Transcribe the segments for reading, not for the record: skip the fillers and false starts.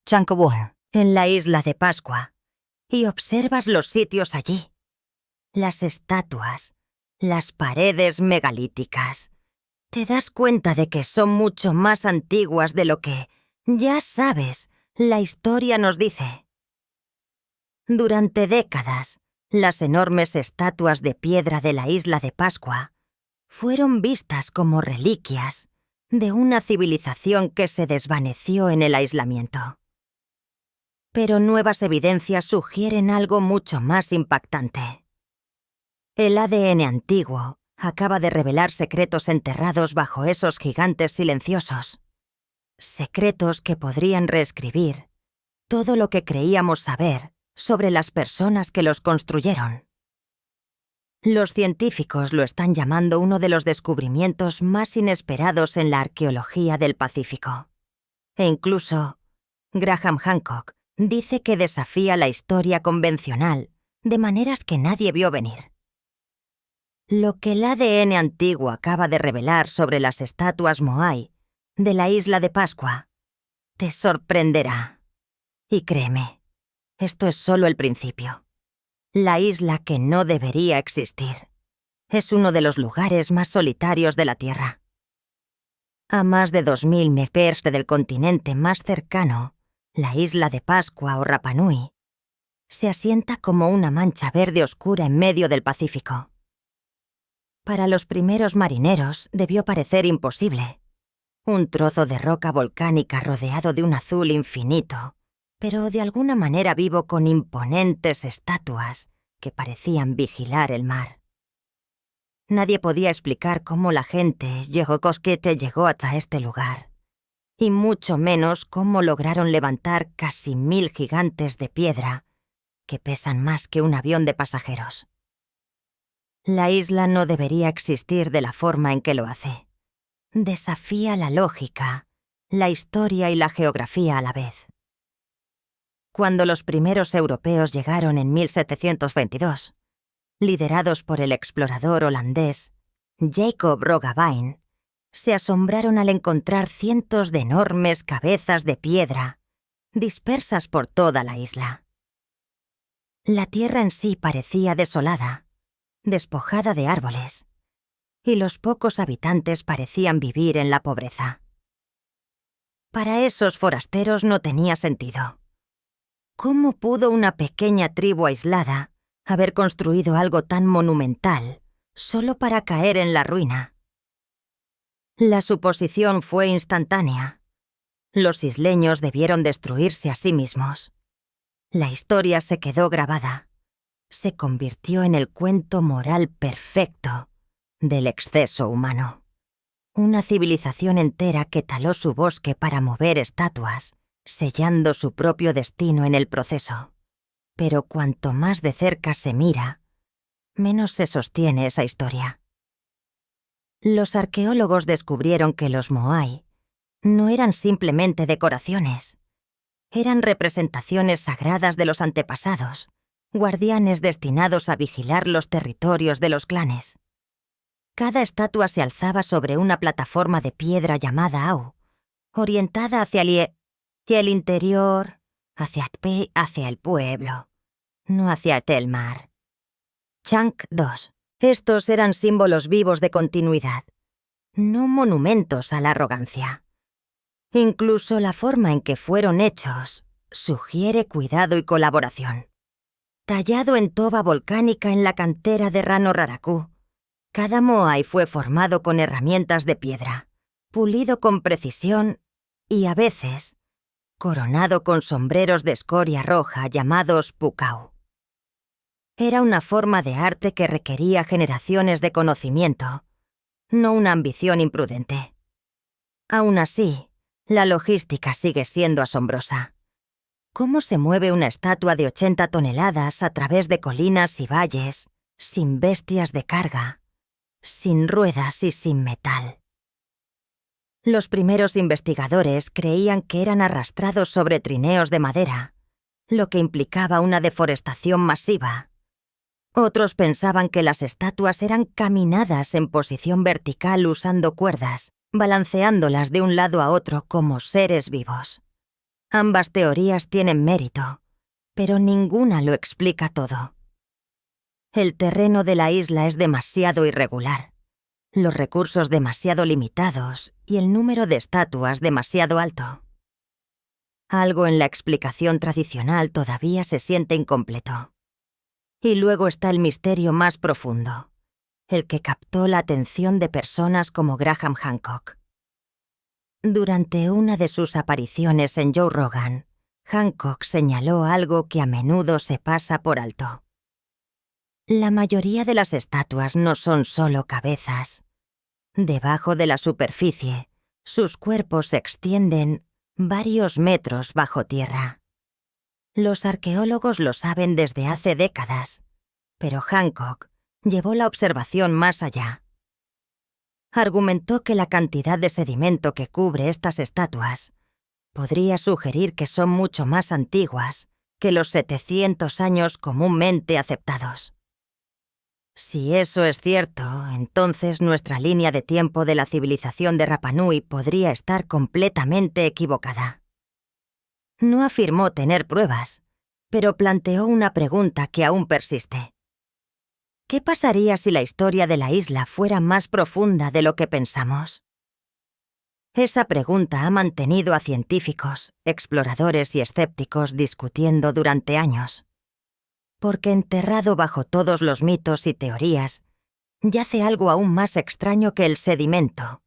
Chankawol, en la isla de Pascua, y observas los sitios allí. Las estatuas, las paredes megalíticas. Te das cuenta de que son mucho más antiguas de lo que, ya sabes, la historia nos dice. Durante décadas, las enormes estatuas de piedra de la isla de Pascua fueron vistas como reliquias de una civilización que se desvaneció en el aislamiento. Pero nuevas evidencias sugieren algo mucho más impactante. El ADN antiguo acaba de revelar secretos enterrados bajo esos gigantes silenciosos. Secretos que podrían reescribir todo lo que creíamos saber sobre las personas que los construyeron. Los científicos lo están llamando uno de los descubrimientos más inesperados en la arqueología del Pacífico. E incluso, Graham Hancock dice que desafía la historia convencional de maneras que nadie vio venir. Lo que el ADN antiguo acaba de revelar sobre las estatuas Moai de la isla de Pascua te sorprenderá. Y créeme, esto es solo el principio. La isla que no debería existir es uno de los lugares más solitarios de la Tierra. A más de 2000 metros del continente más cercano, la isla de Pascua o Rapa Nui se asienta como una mancha verde oscura en medio del Pacífico. Para los primeros marineros debió parecer imposible. Un trozo de roca volcánica rodeado de un azul infinito, pero de alguna manera vivo con imponentes estatuas que parecían vigilar el mar. Nadie podía explicar cómo la gente llegó hasta este lugar, y mucho menos cómo lograron levantar casi 1000 gigantes de piedra que pesan más que un avión de pasajeros. La isla no debería existir de la forma en que lo hace. Desafía la lógica, la historia y la geografía a la vez. Cuando los primeros europeos llegaron en 1722, liderados por el explorador holandés Jacob Roggeveen, se asombraron al encontrar cientos de enormes cabezas de piedra dispersas por toda la isla. La tierra en sí parecía desolada, despojada de árboles, y los pocos habitantes parecían vivir en la pobreza. Para esos forasteros no tenía sentido. ¿Cómo pudo una pequeña tribu aislada haber construido algo tan monumental solo para caer en la ruina? La suposición fue instantánea. Los isleños debieron destruirse a sí mismos. La historia se quedó grabada. Se convirtió en el cuento moral perfecto del exceso humano. Una civilización entera que taló su bosque para mover estatuas, sellando su propio destino en el proceso. Pero cuanto más de cerca se mira, menos se sostiene esa historia. Los arqueólogos descubrieron que los Moai no eran simplemente decoraciones. Eran representaciones sagradas de los antepasados, guardianes destinados a vigilar los territorios de los clanes. Cada estatua se alzaba sobre una plataforma de piedra llamada Au, orientada hacia el interior, hacia el pueblo, no hacia el mar. Chank 2. Estos eran símbolos vivos de continuidad, no monumentos a la arrogancia. Incluso la forma en que fueron hechos sugiere cuidado y colaboración. Tallado en toba volcánica en la cantera de Rano Raraku, cada Moai fue formado con herramientas de piedra, pulido con precisión y, a veces, coronado con sombreros de escoria roja llamados pukau. Era una forma de arte que requería generaciones de conocimiento, no una ambición imprudente. Aún así, la logística sigue siendo asombrosa. ¿Cómo se mueve una estatua de 80 toneladas a través de colinas y valles, sin bestias de carga, sin ruedas y sin metal? Los primeros investigadores creían que eran arrastrados sobre trineos de madera, lo que implicaba una deforestación masiva. Otros pensaban que las estatuas eran caminadas en posición vertical usando cuerdas, balanceándolas de un lado a otro como seres vivos. Ambas teorías tienen mérito, pero ninguna lo explica todo. El terreno de la isla es demasiado irregular, los recursos demasiado limitados y el número de estatuas demasiado alto. Algo en la explicación tradicional todavía se siente incompleto. Y luego está el misterio más profundo, el que captó la atención de personas como Graham Hancock. Durante una de sus apariciones en Joe Rogan, Hancock señaló algo que a menudo se pasa por alto. La mayoría de las estatuas no son solo cabezas. Debajo de la superficie, sus cuerpos se extienden varios metros bajo tierra. Los arqueólogos lo saben desde hace décadas, pero Hancock llevó la observación más allá. Argumentó que la cantidad de sedimento que cubre estas estatuas podría sugerir que son mucho más antiguas que los 700 años comúnmente aceptados. Si eso es cierto, entonces nuestra línea de tiempo de la civilización de Rapa Nui podría estar completamente equivocada. No afirmó tener pruebas, pero planteó una pregunta que aún persiste. ¿Qué pasaría si la historia de la isla fuera más profunda de lo que pensamos? Esa pregunta ha mantenido a científicos, exploradores y escépticos discutiendo durante años. Porque enterrado bajo todos los mitos y teorías, yace algo aún más extraño que el sedimento,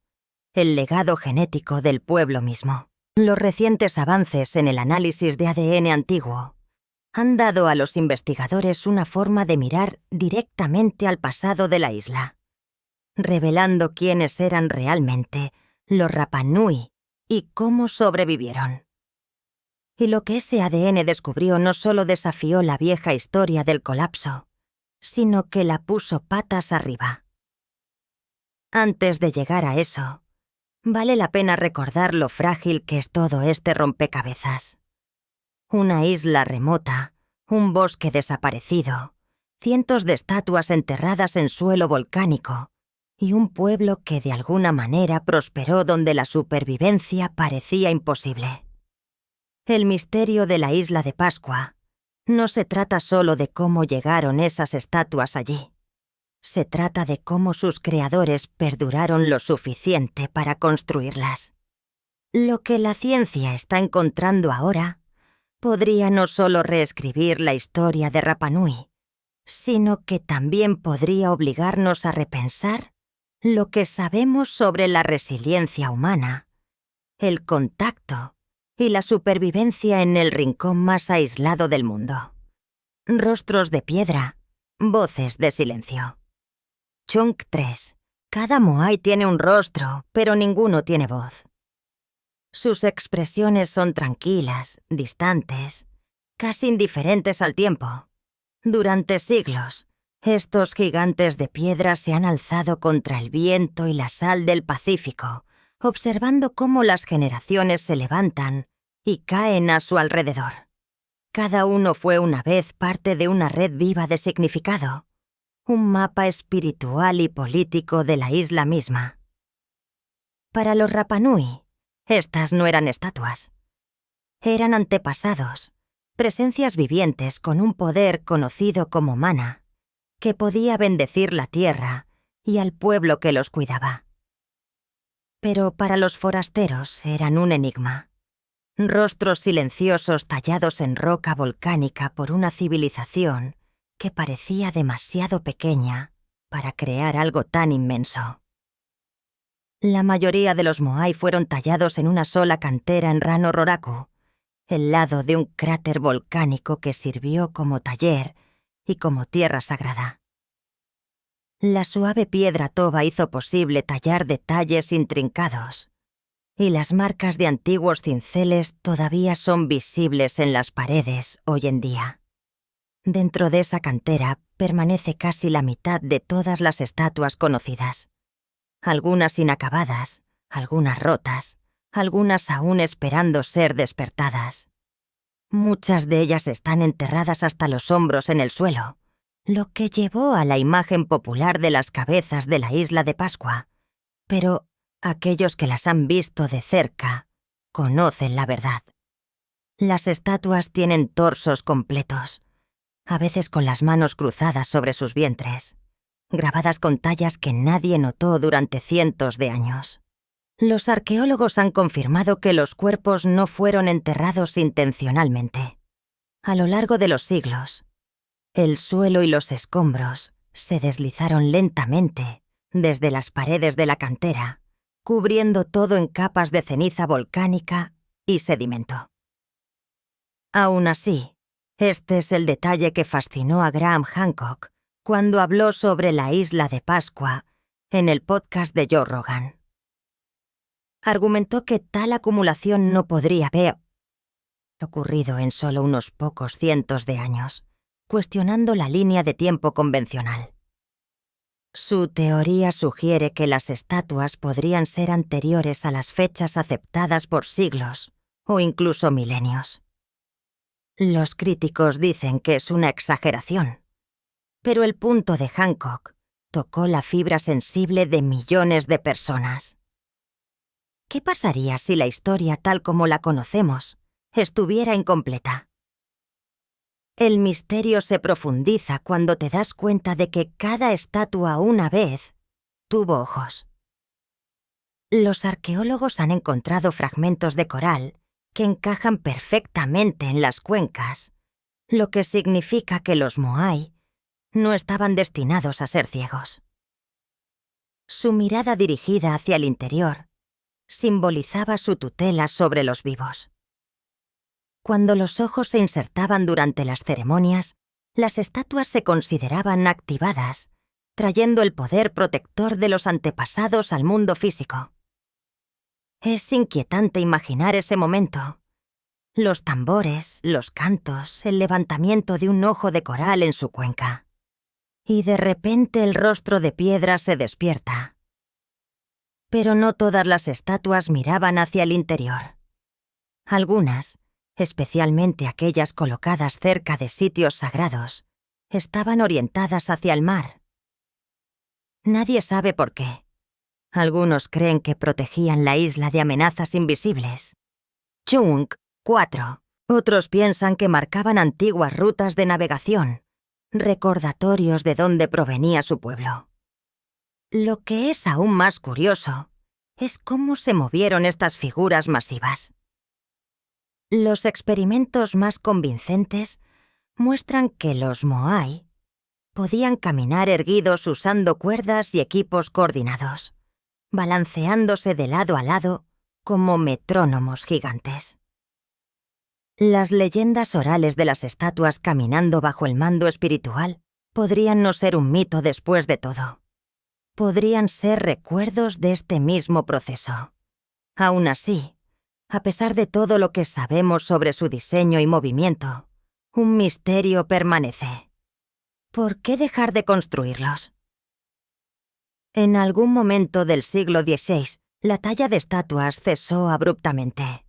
el legado genético del pueblo mismo. Los recientes avances en el análisis de ADN antiguo han dado a los investigadores una forma de mirar directamente al pasado de la isla, revelando quiénes eran realmente los Rapa Nui y cómo sobrevivieron. Y lo que ese ADN descubrió no solo desafió la vieja historia del colapso, sino que la puso patas arriba. Antes de llegar a eso, vale la pena recordar lo frágil que es todo este rompecabezas. Una isla remota, un bosque desaparecido, cientos de estatuas enterradas en suelo volcánico y un pueblo que de alguna manera prosperó donde la supervivencia parecía imposible. El misterio de la isla de Pascua no se trata solo de cómo llegaron esas estatuas allí. Se trata de cómo sus creadores perduraron lo suficiente para construirlas. Lo que la ciencia está encontrando ahora podría no solo reescribir la historia de Rapa Nui, sino que también podría obligarnos a repensar lo que sabemos sobre la resiliencia humana, el contacto y la supervivencia en el rincón más aislado del mundo. Rostros de piedra, voces de silencio. Chunk 3. Cada Moai tiene un rostro, pero ninguno tiene voz. Sus expresiones son tranquilas, distantes, casi indiferentes al tiempo. Durante siglos, estos gigantes de piedra se han alzado contra el viento y la sal del Pacífico, observando cómo las generaciones se levantan y caen a su alrededor. Cada uno fue una vez parte de una red viva de significado, un mapa espiritual y político de la isla misma. Para los Rapa Nui, estas no eran estatuas. Eran antepasados, presencias vivientes con un poder conocido como mana, que podía bendecir la tierra y al pueblo que los cuidaba. Pero para los forasteros eran un enigma. Rostros silenciosos tallados en roca volcánica por una civilización que parecía demasiado pequeña para crear algo tan inmenso. La mayoría de los Moai fueron tallados en una sola cantera en Rano Roraku, el lado de un cráter volcánico que sirvió como taller y como tierra sagrada. La suave piedra toba hizo posible tallar detalles intrincados, y las marcas de antiguos cinceles todavía son visibles en las paredes hoy en día. Dentro de esa cantera permanece casi la mitad de todas las estatuas conocidas. Algunas inacabadas, algunas rotas, algunas aún esperando ser despertadas. Muchas de ellas están enterradas hasta los hombros en el suelo, lo que llevó a la imagen popular de las cabezas de la isla de Pascua. Pero aquellos que las han visto de cerca conocen la verdad. Las estatuas tienen torsos completos, a veces con las manos cruzadas sobre sus vientres, grabadas con tallas que nadie notó durante cientos de años. Los arqueólogos han confirmado que los cuerpos no fueron enterrados intencionalmente. A lo largo de los siglos, el suelo y los escombros se deslizaron lentamente desde las paredes de la cantera, cubriendo todo en capas de ceniza volcánica y sedimento. Aún así, este es el detalle que fascinó a Graham Hancock cuando habló sobre la isla de Pascua en el podcast de Joe Rogan. Argumentó que tal acumulación no podría haber ocurrido en solo unos pocos cientos de años, cuestionando la línea de tiempo convencional. Su teoría sugiere que las estatuas podrían ser anteriores a las fechas aceptadas por siglos o incluso milenios. Los críticos dicen que es una exageración, pero el punto de Hancock tocó la fibra sensible de millones de personas. ¿Qué pasaría si la historia tal como la conocemos estuviera incompleta? El misterio se profundiza cuando te das cuenta de que cada estatua una vez tuvo ojos. Los arqueólogos han encontrado fragmentos de coral que encajan perfectamente en las cuencas, lo que significa que los Moai no estaban destinados a ser ciegos. Su mirada dirigida hacia el interior simbolizaba su tutela sobre los vivos. Cuando los ojos se insertaban durante las ceremonias, las estatuas se consideraban activadas, trayendo el poder protector de los antepasados al mundo físico. Es inquietante imaginar ese momento. Los tambores, los cantos, el levantamiento de un ojo de coral en su cuenca. Y de repente el rostro de piedra se despierta. Pero no todas las estatuas miraban hacia el interior. Algunas, especialmente aquellas colocadas cerca de sitios sagrados, estaban orientadas hacia el mar. Nadie sabe por qué. Algunos creen que protegían la isla de amenazas invisibles. Chunk 4. Otros piensan que marcaban antiguas rutas de navegación, recordatorios de dónde provenía su pueblo. Lo que es aún más curioso es cómo se movieron estas figuras masivas. Los experimentos más convincentes muestran que los Moai podían caminar erguidos usando cuerdas y equipos coordinados, balanceándose de lado a lado como metrónomos gigantes. Las leyendas orales de las estatuas caminando bajo el mando espiritual podrían no ser un mito después de todo. Podrían ser recuerdos de este mismo proceso. Aún así, a pesar de todo lo que sabemos sobre su diseño y movimiento, un misterio permanece. ¿Por qué dejar de construirlos? En algún momento del siglo XVI, la talla de estatuas cesó abruptamente.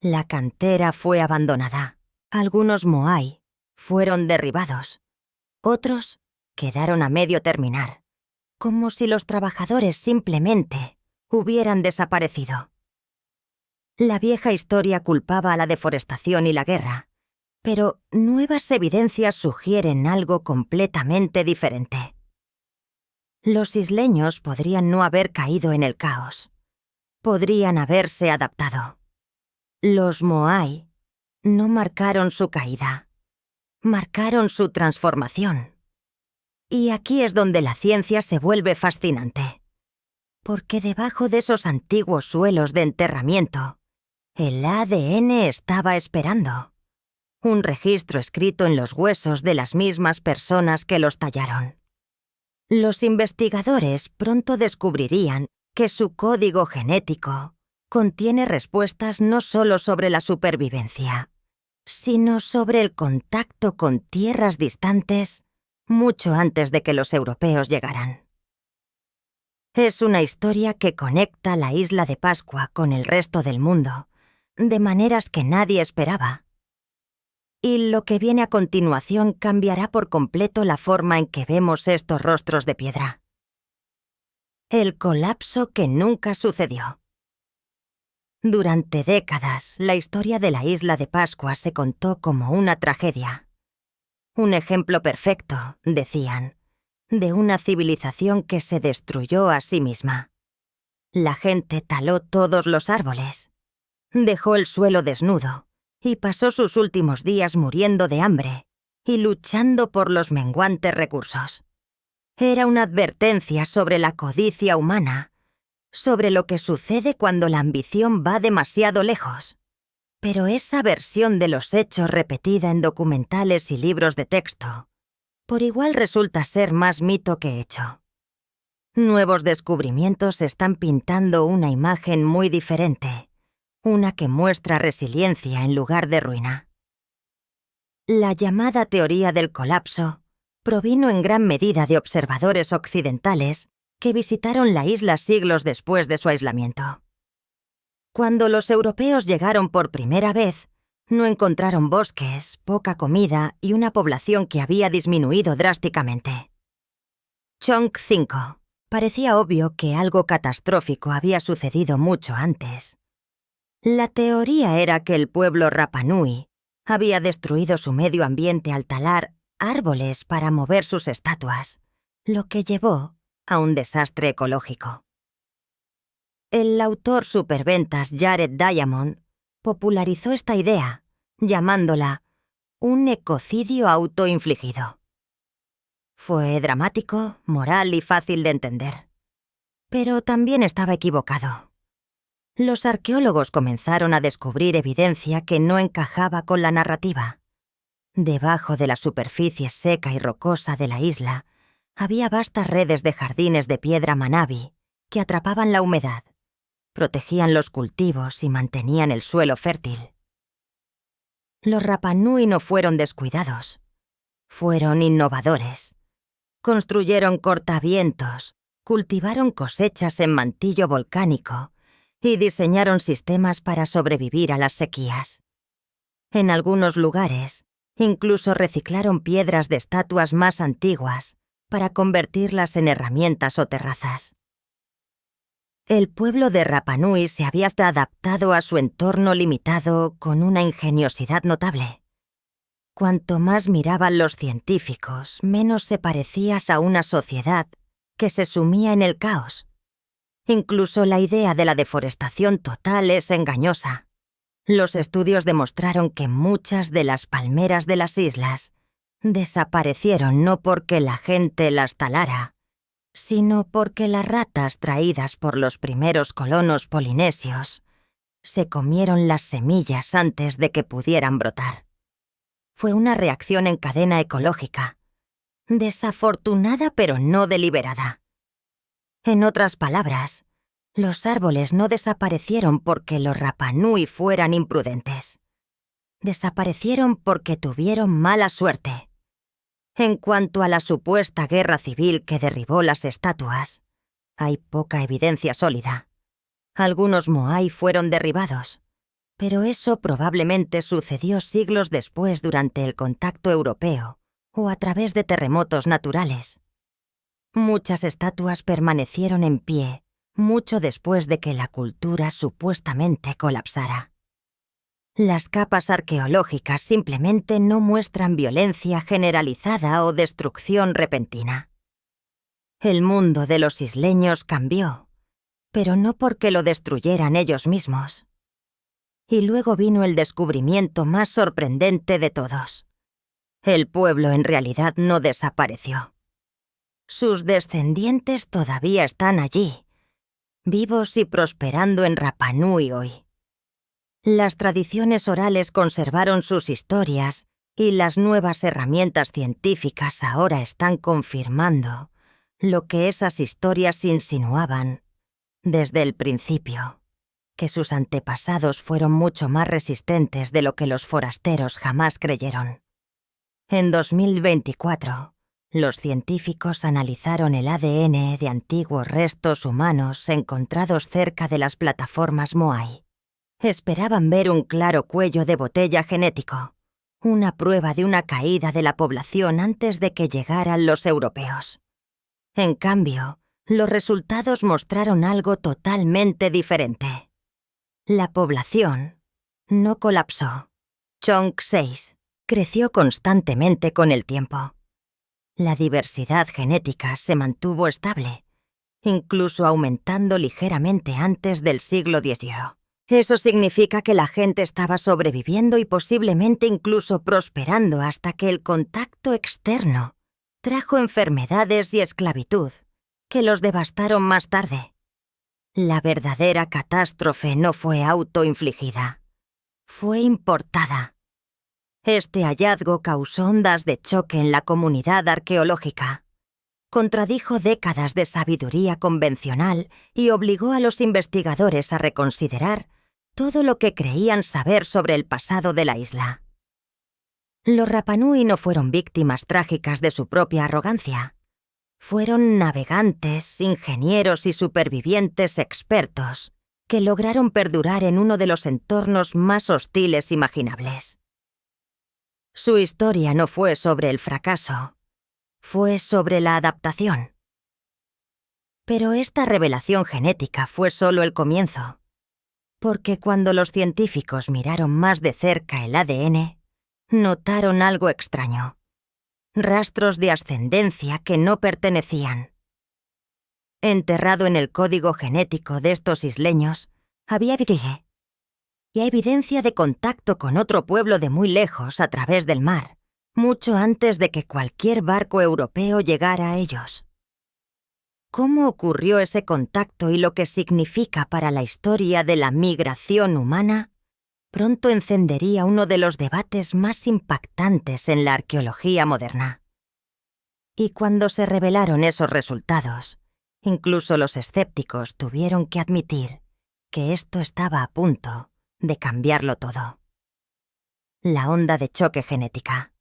La cantera fue abandonada. Algunos Moai fueron derribados. Otros quedaron a medio terminar, como si los trabajadores simplemente hubieran desaparecido. La vieja historia culpaba a la deforestación y la guerra, pero nuevas evidencias sugieren algo completamente diferente. Los isleños podrían no haber caído en el caos. Podrían haberse adaptado. Los Moai no marcaron su caída, marcaron su transformación. Y aquí es donde la ciencia se vuelve fascinante, porque debajo de esos antiguos suelos de enterramiento, el ADN estaba esperando. Un registro escrito en los huesos de las mismas personas que los tallaron. Los investigadores pronto descubrirían que su código genético contiene respuestas no solo sobre la supervivencia, sino sobre el contacto con tierras distantes mucho antes de que los europeos llegaran. Es una historia que conecta la isla de Pascua con el resto del mundo, de maneras que nadie esperaba. Y lo que viene a continuación cambiará por completo la forma en que vemos estos rostros de piedra. El colapso que nunca sucedió. Durante décadas, la historia de la isla de Pascua se contó como una tragedia. Un ejemplo perfecto, decían, de una civilización que se destruyó a sí misma. La gente taló todos los árboles, dejó el suelo desnudo y pasó sus últimos días muriendo de hambre y luchando por los menguantes recursos. Era una advertencia sobre la codicia humana, sobre lo que sucede cuando la ambición va demasiado lejos. Pero esa versión de los hechos repetida en documentales y libros de texto, por igual resulta ser más mito que hecho. Nuevos descubrimientos están pintando una imagen muy diferente, una que muestra resiliencia en lugar de ruina. La llamada teoría del colapso provino en gran medida de observadores occidentales que visitaron la isla siglos después de su aislamiento. Cuando los europeos llegaron por primera vez, no encontraron bosques, poca comida y una población que había disminuido drásticamente. Chonk 5. Parecía obvio que algo catastrófico había sucedido mucho antes. La teoría era que el pueblo Rapa Nui había destruido su medio ambiente al talar árboles para mover sus estatuas, lo que llevó a un desastre ecológico. El autor superventas Jared Diamond popularizó esta idea, llamándola un ecocidio autoinfligido. Fue dramático, moral y fácil de entender. Pero también estaba equivocado. Los arqueólogos comenzaron a descubrir evidencia que no encajaba con la narrativa. Debajo de la superficie seca y rocosa de la isla había vastas redes de jardines de piedra manabi que atrapaban la humedad, protegían los cultivos y mantenían el suelo fértil. Los Rapa Nui no fueron descuidados. Fueron innovadores. Construyeron cortavientos, cultivaron cosechas en mantillo volcánico y diseñaron sistemas para sobrevivir a las sequías. En algunos lugares, incluso reciclaron piedras de estatuas más antiguas para convertirlas en herramientas o terrazas. El pueblo de Rapa Nui se había adaptado a su entorno limitado con una ingeniosidad notable. Cuanto más miraban los científicos, menos se parecías a una sociedad que se sumía en el caos. Incluso la idea de la deforestación total es engañosa. Los estudios demostraron que muchas de las palmeras de las islas desaparecieron no porque la gente las talara, sino porque las ratas traídas por los primeros colonos polinesios se comieron las semillas antes de que pudieran brotar. Fue una reacción en cadena ecológica, desafortunada pero no deliberada. En otras palabras, los árboles no desaparecieron porque los Rapa Nui fueran imprudentes. Desaparecieron porque tuvieron mala suerte. En cuanto a la supuesta guerra civil que derribó las estatuas, hay poca evidencia sólida. Algunos moai fueron derribados, pero eso probablemente sucedió siglos después durante el contacto europeo o a través de terremotos naturales. Muchas estatuas permanecieron en pie mucho después de que la cultura supuestamente colapsara. Las capas arqueológicas simplemente no muestran violencia generalizada o destrucción repentina. El mundo de los isleños cambió, pero no porque lo destruyeran ellos mismos. Y luego vino el descubrimiento más sorprendente de todos. El pueblo en realidad no desapareció. Sus descendientes todavía están allí, vivos y prosperando en Rapa Nui hoy. Las tradiciones orales conservaron sus historias y las nuevas herramientas científicas ahora están confirmando lo que esas historias insinuaban desde el principio, que sus antepasados fueron mucho más resistentes de lo que los forasteros jamás creyeron. En 2024, los científicos analizaron el ADN de antiguos restos humanos encontrados cerca de las plataformas Moai. Esperaban ver un claro cuello de botella genético, una prueba de una caída de la población antes de que llegaran los europeos. En cambio, los resultados mostraron algo totalmente diferente. La población no colapsó. Chonk 6 creció constantemente con el tiempo. La diversidad genética se mantuvo estable, incluso aumentando ligeramente antes del siglo XVIII. Eso significa que la gente estaba sobreviviendo y posiblemente incluso prosperando hasta que el contacto externo trajo enfermedades y esclavitud que los devastaron más tarde. La verdadera catástrofe no fue autoinfligida, fue importada. Este hallazgo causó ondas de choque en la comunidad arqueológica. Contradijo décadas de sabiduría convencional y obligó a los investigadores a reconsiderar todo lo que creían saber sobre el pasado de la isla. Los Rapa Nui no fueron víctimas trágicas de su propia arrogancia. Fueron navegantes, ingenieros y supervivientes expertos que lograron perdurar en uno de los entornos más hostiles imaginables. Su historia no fue sobre el fracaso, fue sobre la adaptación. Pero esta revelación genética fue solo el comienzo, porque cuando los científicos miraron más de cerca el ADN, notaron algo extraño: rastros de ascendencia que no pertenecían. Enterrado en el código genético de estos isleños, había vigue y evidencia de contacto con otro pueblo de muy lejos a través del mar, mucho antes de que cualquier barco europeo llegara a ellos. ¿Cómo ocurrió ese contacto y lo que significa para la historia de la migración humana? Pronto encendería uno de los debates más impactantes en la arqueología moderna. Y cuando se revelaron esos resultados, incluso los escépticos tuvieron que admitir que esto estaba a punto de cambiarlo todo. La onda de choque genética.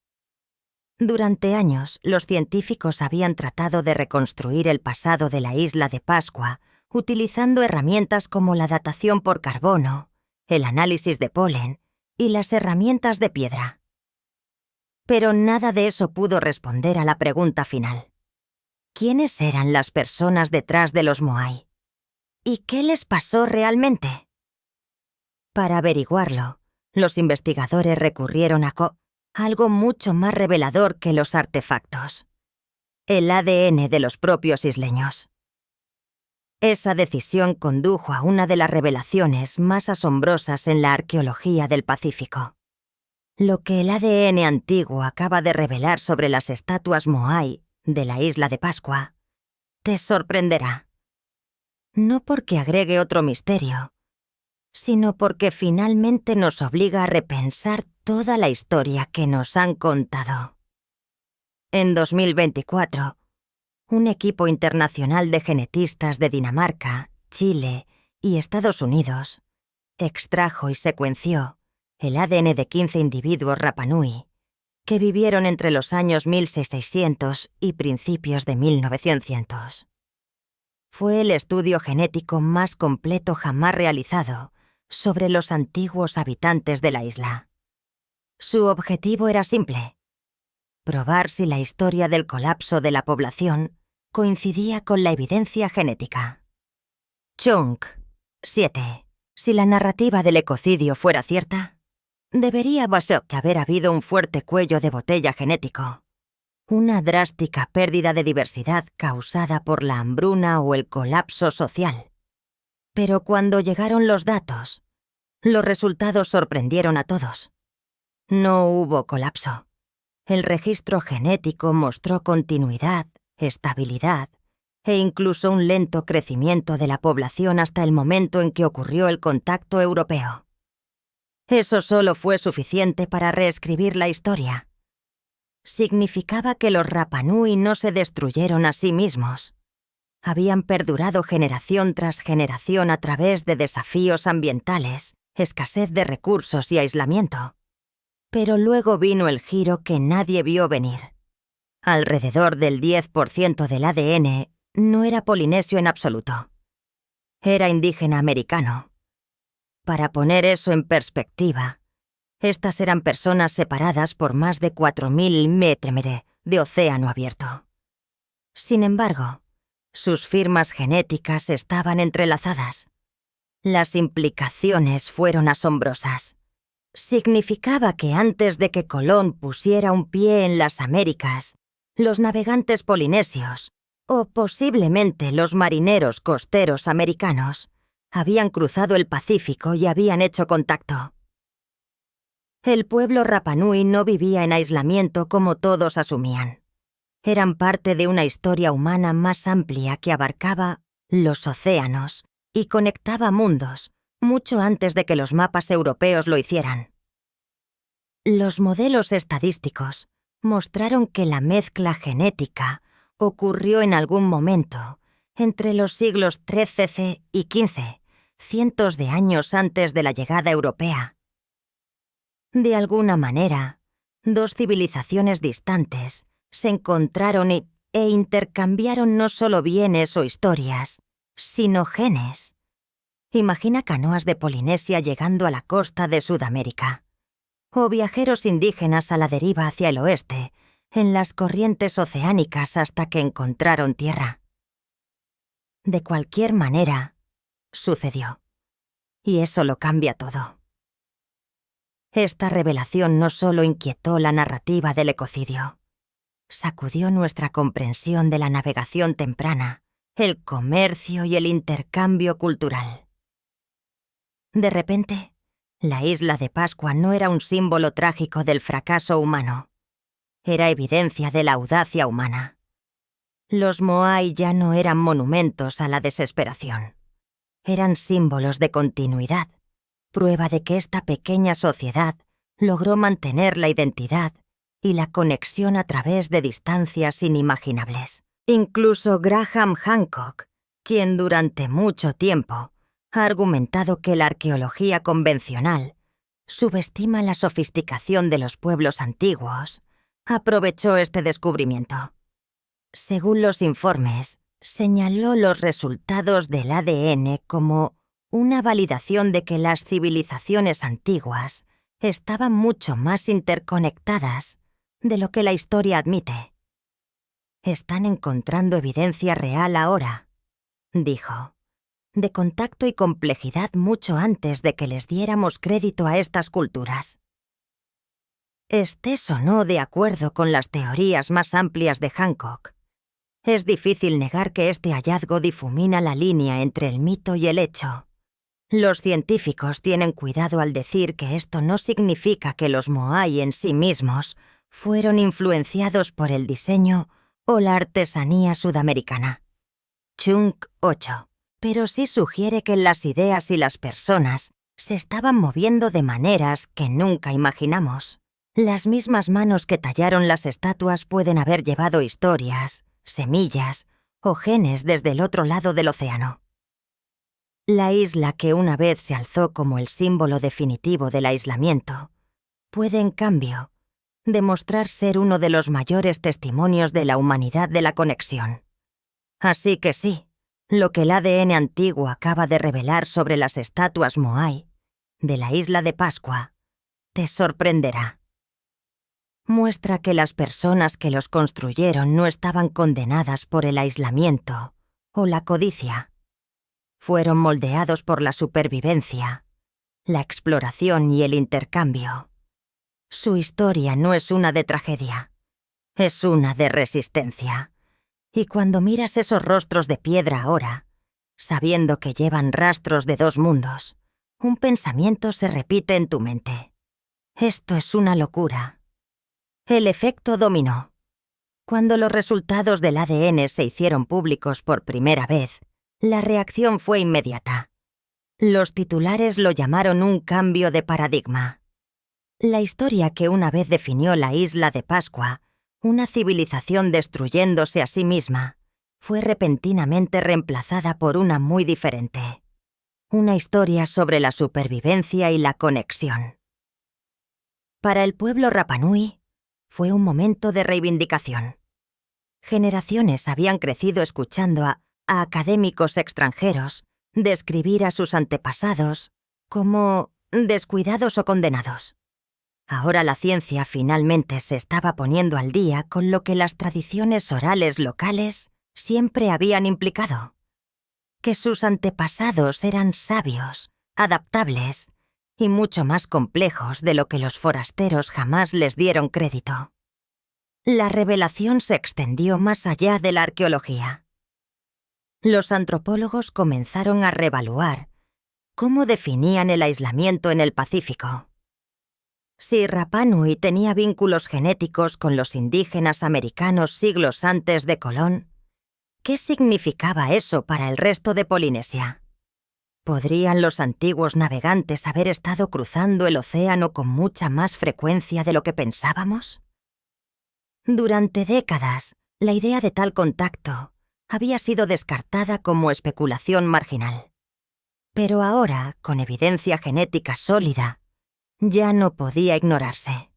Durante años, los científicos habían tratado de reconstruir el pasado de la isla de Pascua utilizando herramientas como la datación por carbono, el análisis de polen y las herramientas de piedra. Pero nada de eso pudo responder a la pregunta final: ¿quiénes eran las personas detrás de los Moai? ¿Y qué les pasó realmente? Para averiguarlo, los investigadores recurrieron a algo mucho más revelador que los artefactos: el ADN de los propios isleños. Esa decisión condujo a una de las revelaciones más asombrosas en la arqueología del Pacífico. Lo que el ADN antiguo acaba de revelar sobre las estatuas Moai de la isla de Pascua te sorprenderá. No porque agregue otro misterio, sino porque finalmente nos obliga a repensar toda la historia que nos han contado. En 2024, un equipo internacional de genetistas de Dinamarca, Chile y Estados Unidos extrajo y secuenció el ADN de 15 individuos Rapa Nui que vivieron entre los años 1600 y principios de 1900. Fue el estudio genético más completo jamás realizado sobre los antiguos habitantes de la isla. Su objetivo era simple: probar si la historia del colapso de la población coincidía con la evidencia genética. Chonk 7. Si la narrativa del ecocidio fuera cierta, debería haber habido un fuerte cuello de botella genético, una drástica pérdida de diversidad causada por la hambruna o el colapso social. Pero cuando llegaron los datos, los resultados sorprendieron a todos. No hubo colapso. El registro genético mostró continuidad, estabilidad e incluso un lento crecimiento de la población hasta el momento en que ocurrió el contacto europeo. Eso solo fue suficiente para reescribir la historia. Significaba que los Rapa Nui no se destruyeron a sí mismos. Habían perdurado generación tras generación a través de desafíos ambientales, escasez de recursos y aislamiento. Pero luego vino el giro que nadie vio venir. Alrededor del 10% del ADN no era polinesio en absoluto. Era indígena americano. Para poner eso en perspectiva, estas eran personas separadas por más de 4.000 metros de océano abierto. Sin embargo, sus firmas genéticas estaban entrelazadas. Las implicaciones fueron asombrosas. Significaba que antes de que Colón pusiera un pie en las Américas, los navegantes polinesios, o posiblemente los marineros costeros americanos, habían cruzado el Pacífico y habían hecho contacto. El pueblo Rapa Nui no vivía en aislamiento como todos asumían. Eran parte de una historia humana más amplia que abarcaba los océanos y conectaba mundos, mucho antes de que los mapas europeos lo hicieran. Los modelos estadísticos mostraron que la mezcla genética ocurrió en algún momento entre los siglos XIII y XV, cientos de años antes de la llegada europea. De alguna manera, dos civilizaciones distantes se encontraron e intercambiaron no solo bienes o historias, sino genes. Imagina canoas de Polinesia llegando a la costa de Sudamérica, o viajeros indígenas a la deriva hacia el oeste, en las corrientes oceánicas hasta que encontraron tierra. De cualquier manera, sucedió. Y eso lo cambia todo. Esta revelación no solo inquietó la narrativa del ecocidio, sacudió nuestra comprensión de la navegación temprana, el comercio y el intercambio cultural. De repente, la isla de Pascua no era un símbolo trágico del fracaso humano. Era evidencia de la audacia humana. Los Moai ya no eran monumentos a la desesperación. Eran símbolos de continuidad, prueba de que esta pequeña sociedad logró mantener la identidad y la conexión a través de distancias inimaginables. Incluso Graham Hancock, quien durante mucho tiempo ha argumentado que la arqueología convencional subestima la sofisticación de los pueblos antiguos, aprovechó este descubrimiento. Según los informes, señaló los resultados del ADN como una validación de que las civilizaciones antiguas estaban mucho más interconectadas de lo que la historia admite. Están encontrando evidencia real ahora, dijo, de contacto y complejidad mucho antes de que les diéramos crédito a estas culturas. Estés o no de acuerdo con las teorías más amplias de Hancock, es difícil negar que este hallazgo difumina la línea entre el mito y el hecho. Los científicos tienen cuidado al decir que esto no significa que los Moai en sí mismos fueron influenciados por el diseño o la artesanía sudamericana. Chunk 8. Pero sí sugiere que las ideas y las personas se estaban moviendo de maneras que nunca imaginamos. Las mismas manos que tallaron las estatuas pueden haber llevado historias, semillas o genes desde el otro lado del océano. La isla que una vez se alzó como el símbolo definitivo del aislamiento puede, en cambio, demostrar ser uno de los mayores testimonios de la humanidad de la conexión. Así que sí, lo que el ADN antiguo acaba de revelar sobre las estatuas Moai de la isla de Pascua te sorprenderá. Muestra que las personas que los construyeron no estaban condenadas por el aislamiento o la codicia. Fueron moldeados por la supervivencia, la exploración y el intercambio. Su historia no es una de tragedia, es una de resistencia. Y cuando miras esos rostros de piedra ahora, sabiendo que llevan rastros de dos mundos, un pensamiento se repite en tu mente. Esto es una locura. El efecto dominó. Cuando los resultados del ADN se hicieron públicos por primera vez, la reacción fue inmediata. Los titulares lo llamaron un cambio de paradigma. La historia que una vez definió la isla de Pascua, una civilización destruyéndose a sí misma, fue repentinamente reemplazada por una muy diferente. Una historia sobre la supervivencia y la conexión. Para el pueblo Rapa Nui, fue un momento de reivindicación. Generaciones habían crecido escuchando a académicos extranjeros describir a sus antepasados como descuidados o condenados. Ahora la ciencia finalmente se estaba poniendo al día con lo que las tradiciones orales locales siempre habían implicado. que sus antepasados eran sabios, adaptables y mucho más complejos de lo que los forasteros jamás les dieron crédito. La revelación se extendió más allá de la arqueología. Los antropólogos comenzaron a reevaluar cómo definían el aislamiento en el Pacífico. Si Rapa Nui tenía vínculos genéticos con los indígenas americanos siglos antes de Colón, ¿qué significaba eso para el resto de Polinesia? ¿Podrían los antiguos navegantes haber estado cruzando el océano con mucha más frecuencia de lo que pensábamos? Durante décadas, la idea de tal contacto había sido descartada como especulación marginal. Pero ahora, con evidencia genética sólida, ya no podía ignorarse.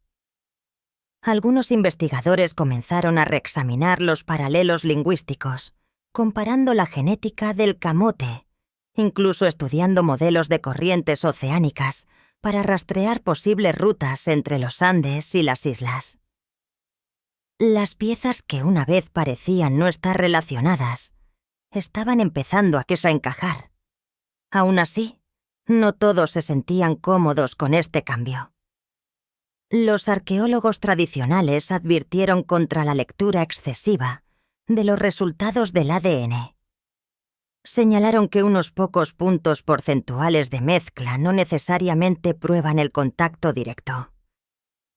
Algunos investigadores comenzaron a reexaminar los paralelos lingüísticos, comparando la genética del camote, incluso estudiando modelos de corrientes oceánicas para rastrear posibles rutas entre los Andes y las islas. Las piezas que una vez parecían no estar relacionadas estaban empezando a encajar. Aún así, no todos se sentían cómodos con este cambio. Los arqueólogos tradicionales advirtieron contra la lectura excesiva de los resultados del ADN. Señalaron que unos pocos puntos porcentuales de mezcla no necesariamente prueban el contacto directo.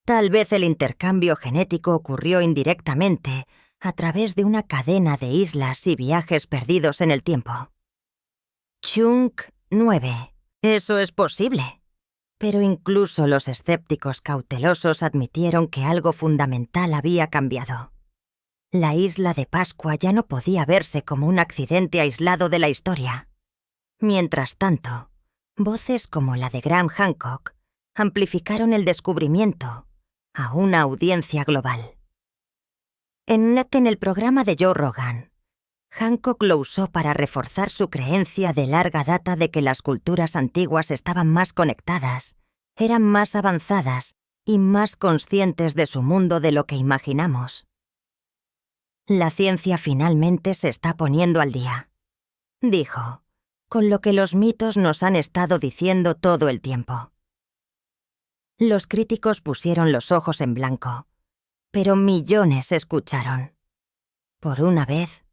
Tal vez el intercambio genético ocurrió indirectamente a través de una cadena de islas y viajes perdidos en el tiempo. Chunk 9. Eso es posible. Pero incluso los escépticos cautelosos admitieron que algo fundamental había cambiado. La isla de Pascua ya no podía verse como un accidente aislado de la historia. Mientras tanto, voces como la de Graham Hancock amplificaron el descubrimiento a una audiencia global. En el programa de Joe Rogan, Hancock lo usó para reforzar su creencia de larga data de que las culturas antiguas estaban más conectadas, eran más avanzadas y más conscientes de su mundo de lo que imaginamos. La ciencia finalmente se está poniendo al día, dijo, con lo que los mitos nos han estado diciendo todo el tiempo. Los críticos pusieron los ojos en blanco, pero millones escucharon. Por una vez,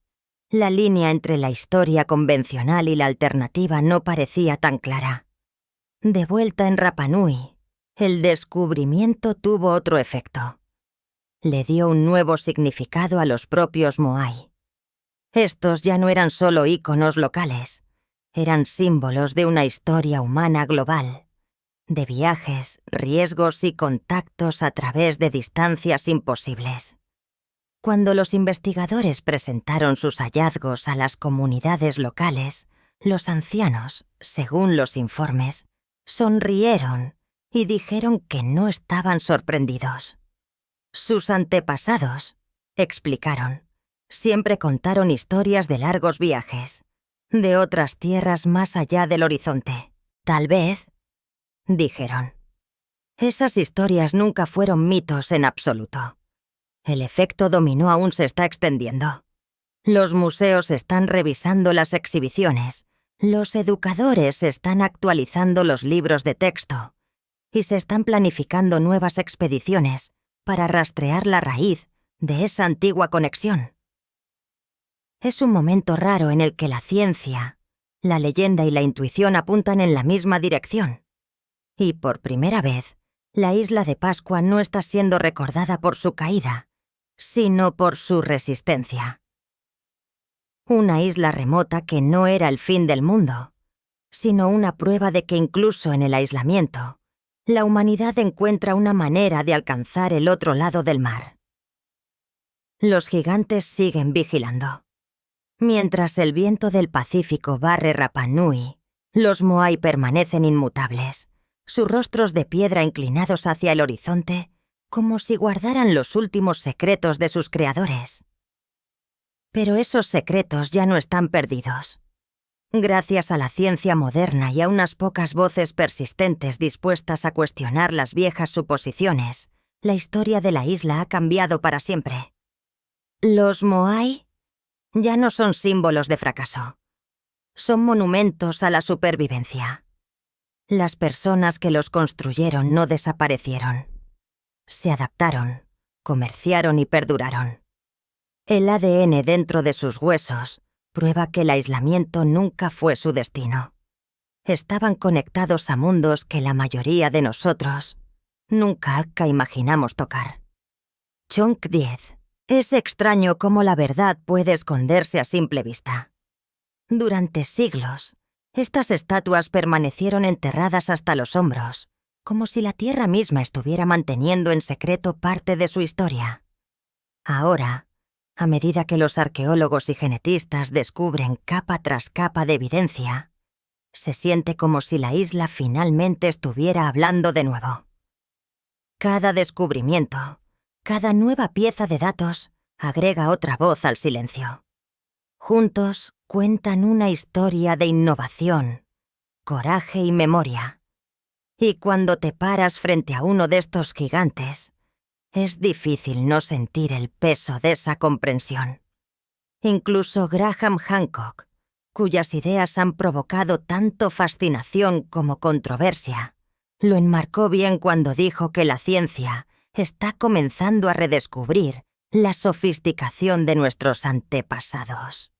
la línea entre la historia convencional y la alternativa no parecía tan clara. De vuelta en Rapa Nui, el descubrimiento tuvo otro efecto. Le dio un nuevo significado a los propios Moai. Estos ya no eran solo íconos locales, eran símbolos de una historia humana global, de viajes, riesgos y contactos a través de distancias imposibles. Cuando los investigadores presentaron sus hallazgos a las comunidades locales, los ancianos, según los informes, sonrieron y dijeron que no estaban sorprendidos. Sus antepasados, explicaron, siempre contaron historias de largos viajes, de otras tierras más allá del horizonte. Tal vez, dijeron, esas historias nunca fueron mitos en absoluto. El efecto dominó aún se está extendiendo. Los museos están revisando las exhibiciones, los educadores están actualizando los libros de texto y se están planificando nuevas expediciones para rastrear la raíz de esa antigua conexión. Es un momento raro en el que la ciencia, la leyenda y la intuición apuntan en la misma dirección. Y por primera vez, la isla de Pascua no está siendo recordada por su caída, sino por su resistencia. Una isla remota que no era el fin del mundo, sino una prueba de que incluso en el aislamiento, la humanidad encuentra una manera de alcanzar el otro lado del mar. Los gigantes siguen vigilando. Mientras el viento del Pacífico barre Rapa Nui, los Moai permanecen inmutables, sus rostros de piedra inclinados hacia el horizonte, como si guardaran los últimos secretos de sus creadores. Pero esos secretos ya no están perdidos. Gracias a la ciencia moderna y a unas pocas voces persistentes dispuestas a cuestionar las viejas suposiciones, la historia de la isla ha cambiado para siempre. Los Moai ya no son símbolos de fracaso. Son monumentos a la supervivencia. Las personas que los construyeron no desaparecieron. Se adaptaron, comerciaron y perduraron. El ADN dentro de sus huesos prueba que el aislamiento nunca fue su destino. Estaban conectados a mundos que la mayoría de nosotros nunca imaginamos tocar. Chunk 10. Es extraño cómo la verdad puede esconderse a simple vista. Durante siglos, estas estatuas permanecieron enterradas hasta los hombros, como si la tierra misma estuviera manteniendo en secreto parte de su historia. Ahora, a medida que los arqueólogos y genetistas descubren capa tras capa de evidencia, se siente como si la isla finalmente estuviera hablando de nuevo. Cada descubrimiento, cada nueva pieza de datos, agrega otra voz al silencio. Juntos cuentan una historia de innovación, coraje y memoria. Y cuando te paras frente a uno de estos gigantes, es difícil no sentir el peso de esa comprensión. Incluso Graham Hancock, cuyas ideas han provocado tanto fascinación como controversia, lo enmarcó bien cuando dijo que la ciencia está comenzando a redescubrir la sofisticación de nuestros antepasados.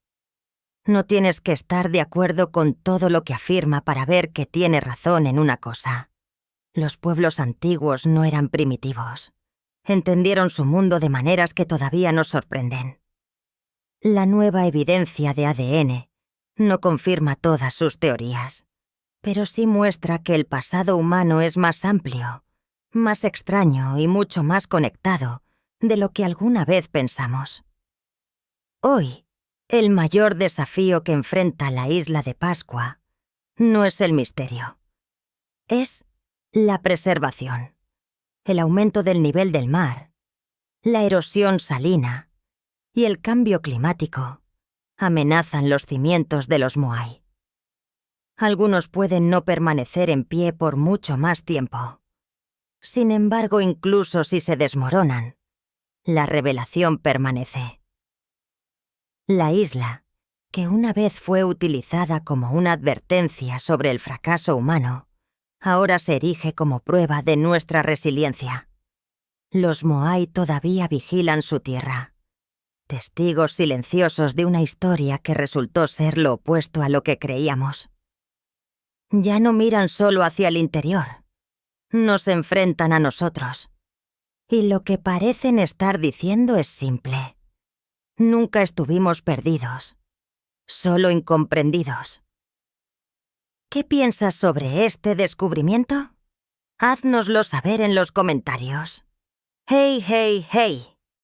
No tienes que estar de acuerdo con todo lo que afirma para ver que tiene razón en una cosa. Los pueblos antiguos no eran primitivos. Entendieron su mundo de maneras que todavía nos sorprenden. La nueva evidencia de ADN no confirma todas sus teorías, pero sí muestra que el pasado humano es más amplio, más extraño y mucho más conectado de lo que alguna vez pensamos. Hoy, el mayor desafío que enfrenta la isla de Pascua no es el misterio, es la preservación, el aumento del nivel del mar, la erosión salina y el cambio climático amenazan los cimientos de los Moai. Algunos pueden no permanecer en pie por mucho más tiempo. Sin embargo, incluso si se desmoronan, la revelación permanece. La isla, que una vez fue utilizada como una advertencia sobre el fracaso humano, ahora se erige como prueba de nuestra resiliencia. Los Moai todavía vigilan su tierra, testigos silenciosos de una historia que resultó ser lo opuesto a lo que creíamos. Ya no miran solo hacia el interior, nos enfrentan a nosotros. Y lo que parecen estar diciendo es simple. Nunca estuvimos perdidos, solo incomprendidos. ¿Qué piensas sobre este descubrimiento? Háznoslo saber en los comentarios. ¡Hey, hey, hey!